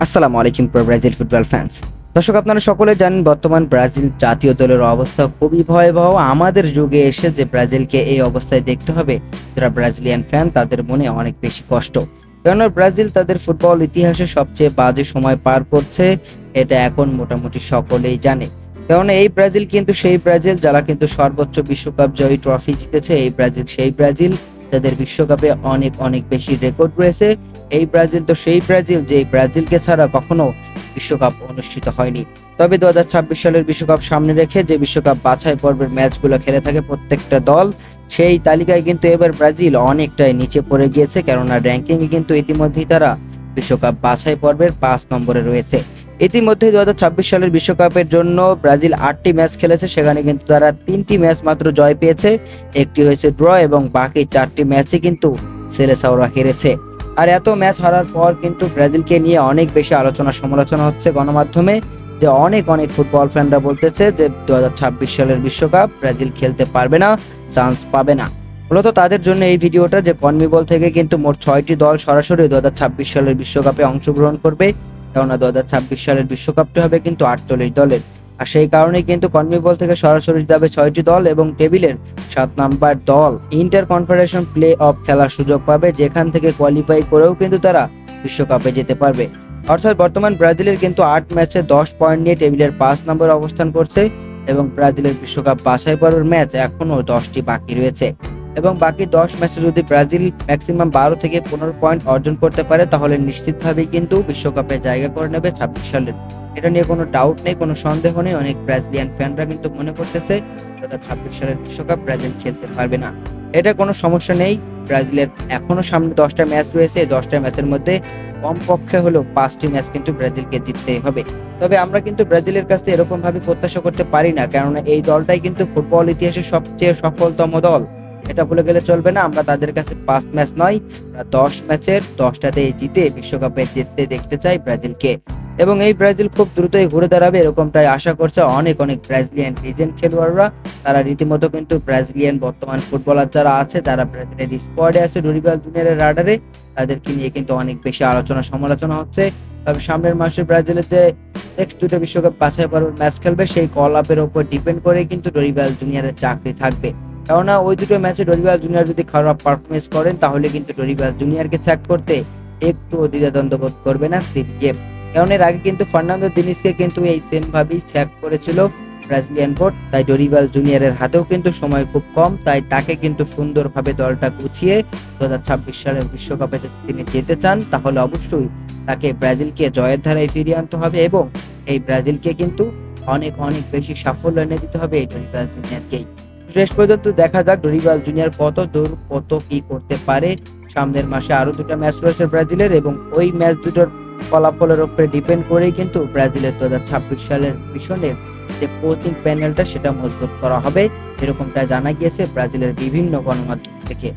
আসসালামু আলাইকুম Brazil football fans. দর্শক, আপনারা সকলে জানেন বর্তমান ব্রাজিল জাতীয় দলের অবস্থা খুবই ভয়াবহ। আমাদের যুগে এসে যে ব্রাজিলকে এই অবস্থায় দেখতে হবে, যারা ব্রাজিলিয়ান ফ্যান তাদের মনে অনেক বেশি কষ্ট। কেননা ব্রাজিল তাদের ফুটবল ইতিহাসে সবচেয়ে বাজে সময় পার করছে, এটা এখন মোটামুটি সকলেই জানে। কেননা এই ব্রাজিল কিন্তু সেই ব্রাজিল যারা কিন্তু সর্বোচ্চ বিশ্বকাপ জয়ী ট্রফি জিতেছে। এই ব্রাজিল সেই ব্রাজিল যাদের বিশ্বকাপে অনেক অনেক বেশি রেকর্ড রয়েছে। এই ব্রাজিল তো সেই ব্রাজিল যে ব্রাজিলকে ছাড়া কখনো বিশ্বকাপ অনুষ্ঠিত হয়নি। তবে 2026 সালের বিশ্বকাপ সামনে রেখে যে বিশ্বকাপ বাছাই পর্বের ম্যাচগুলো খেলে থাকে প্রত্যেকটা দল, সেই তালিকায় কিন্তু এবার ব্রাজিল অনেকটাই নিচে পড়ে গিয়েছে। কেননা র্যাঙ্কিং এ কিন্তু ইতিমধ্যেই তারা বিশ্বকাপ বাছাই পর্বের 5 নম্বরে রয়েছে। ইতিমধ্যে 2026 সালের বিশ্বকাপের জন্য ব্রাজিল 8টি ম্যাচ খেলেছে, সেখানে কিন্তু তারা 3টি ম্যাচ মাত্র জয় পেয়েছে, একটি হয়েছে ড্র এবং বাকি 4টি ম্যাচে কিন্তু সেলেসাওরা হেরেছে। আর এত ম্যাচ হারার পর কিন্তু ব্রাজিলকে নিয়ে অনেক বেশি আলোচনা সমালোচনা হচ্ছে গণমাধ্যমে, যে অনেক অনেক ফুটবল ফ্যানরা বলতেছে যে 2026 সালের বিশ্বকাপ ব্রাজিল খেলতে পারবে না, চান্স পাবে না। মূলত তাদের জন্য এই ভিডিওটা, যে কনমেবল থেকে কিন্তু মোট 6টি দল সরাসরি 2026 সালের বিশ্বকাপে অংশগ্রহণ করবে। কেননা 2026 সালের বিশ্বকাপটি হবে কিন্তু 48 দলের, আর সেই কারণে কিন্তু কনমেবল থেকে সরাসরি যাবে 6টি দল এবং টেবিলের 7 নাম্বার দল ইন্টার কনফেডারেশন প্লে অফ খেলার সুযোগ পাবে, যেখান থেকে কোয়ালিফাই করেও কিন্তু তারা বিশ্বকাপে যেতে পারবে। অর্থাৎ বর্তমান ব্রাজিলের কিন্তু 8 ম্যাচে 10 পয়েন্ট নিয়ে টেবিলের 5 নম্বরে অবস্থান করছে এবং ব্রাজিলের বিশ্বকাপ বাছাই পর্বের ম্যাচ এখনো 10টি বাকি রয়েছে। এবং বাকি 10 ম্যাচে যদি ব্রাজিল ম্যাক্সিমাম 12 থেকে 15 পয়েন্ট অর্জন করতে পারে, তাহলে নিশ্চিতভাবেই কিন্তু বিশ্বকাপে জায়গা করে নেবে 26 সালের। এটা নিয়ে কোনো ডাউট নেই, কোনো সন্দেহ নেই। অনেক ব্রাজিলিয়ান ফ্যানরা কিন্তু মনে করতেছে 2026 সালের বিশ্বকাপ ব্রাজিল খেলতে পারবে না। এটা কোনো সমস্যা নেই। ব্রাজিলের এখনো সামনে 10টা ম্যাচ রয়েছে। এই 10টা ম্যাচের মধ্যে কমপক্ষে হলেও 5টি ম্যাচ কিন্তু ব্রাজিলকে জিততেই হবে। তবে আমরা কিন্তু ব্রাজিলের কাছে এরকম ভাবে প্রত্যাশা করতে পারি না, কেননা এই দলটাই কিন্তু ফুটবল ইতিহাসের সবচেয়ে সফলতম দল। এটা ভুলে গেলে চলবে না। আমরা তাদের কাছে 5 ম্যাচ নয়, 10 ম্যাচের 10টাতে জিতে বিশ্বকাপে জিততে দেখতে চাই ব্রাজিলকে। এবং এই ব্রাজিল খুব দ্রুতই ঘুরে দাঁড়াবে, এরকমটাই আশা করছে অনেক অনেক ব্রাজিলিয়ান লিজেন্ড খেলোয়াড়রা। তারা রীতিমতো কিন্তু ব্রাজিলিয়ান বর্তমান ফুটবলার যারা আছে, যারা ব্রাজিলের স্কোয়াডে আছে ডরিবাল জুনিয়রের রাডারে, তাদেরকে নিয়ে কিন্তু অনেক বেশি আলোচনা সমালোচনা হচ্ছে। তবে সামনের মাসে ব্রাজিলের যে নেক্সট 2টা বিশ্বকাপ বাছাই পর্বের ম্যাচ খেলবে, সেই কল আপের উপর ডিপেন্ড করে কিন্তু ডরিবাল জুনিয়রের চাকরি থাকবে। কেননা ওই 2টো ম্যাচে ডরিবাল জুনিয়র যদি খারাপ পারফরমেন্স করেন, তাহলে কিন্তু ডরিবাল জুনিয়রকে চেক করতে একটু দ্বিধাদ্বন্দ্ব বোধ করবে না সিডিএফ। কারণ এর আগে কিন্তু ফার্নান্দো দিনিসকে কিন্তু এই সেম ভাবেই চেক করেছিল ব্রাজিলিয়ান বোর্ড। তাই ডরিবাল জুনিয়রের হাতেও কিন্তু সময় খুব কম, তাই তাকে কিন্তু সুন্দরভাবে দলটা গুছিয়ে 2026 সালের বিশ্বকাপে যদি তিনি যেতে চান, তাহলে অবশ্যই তাকে ব্রাজিলকে জয়ের ধারায় ফিরিয়ে আনতে হবে এবং এই ব্রাজিলকে কিন্তু অনেক অনেক বেশি সাফল্য এনে দিতে হবে এই ডরিবাল জুনিয়রকেই। শেষ পর্যন্ত দেখা যাক ডরিবাল জুনিয়র কত দূর কত কি করতে পারে। সামনের মাসে আরো 2টা ম্যাচ রয়েছে ব্রাজিলের, এবং ওই ম্যাচ দুটোর ফলাফলের উপরে ডিপেন্ড করেই কিন্তু ব্রাজিলের 2026 সালের পিছনের যে কোচিং প্যানেলটা সেটা মজবুত করা হবে, এরকমটা জানা গিয়েছে ব্রাজিলের বিভিন্ন গণমাধ্যম থেকে।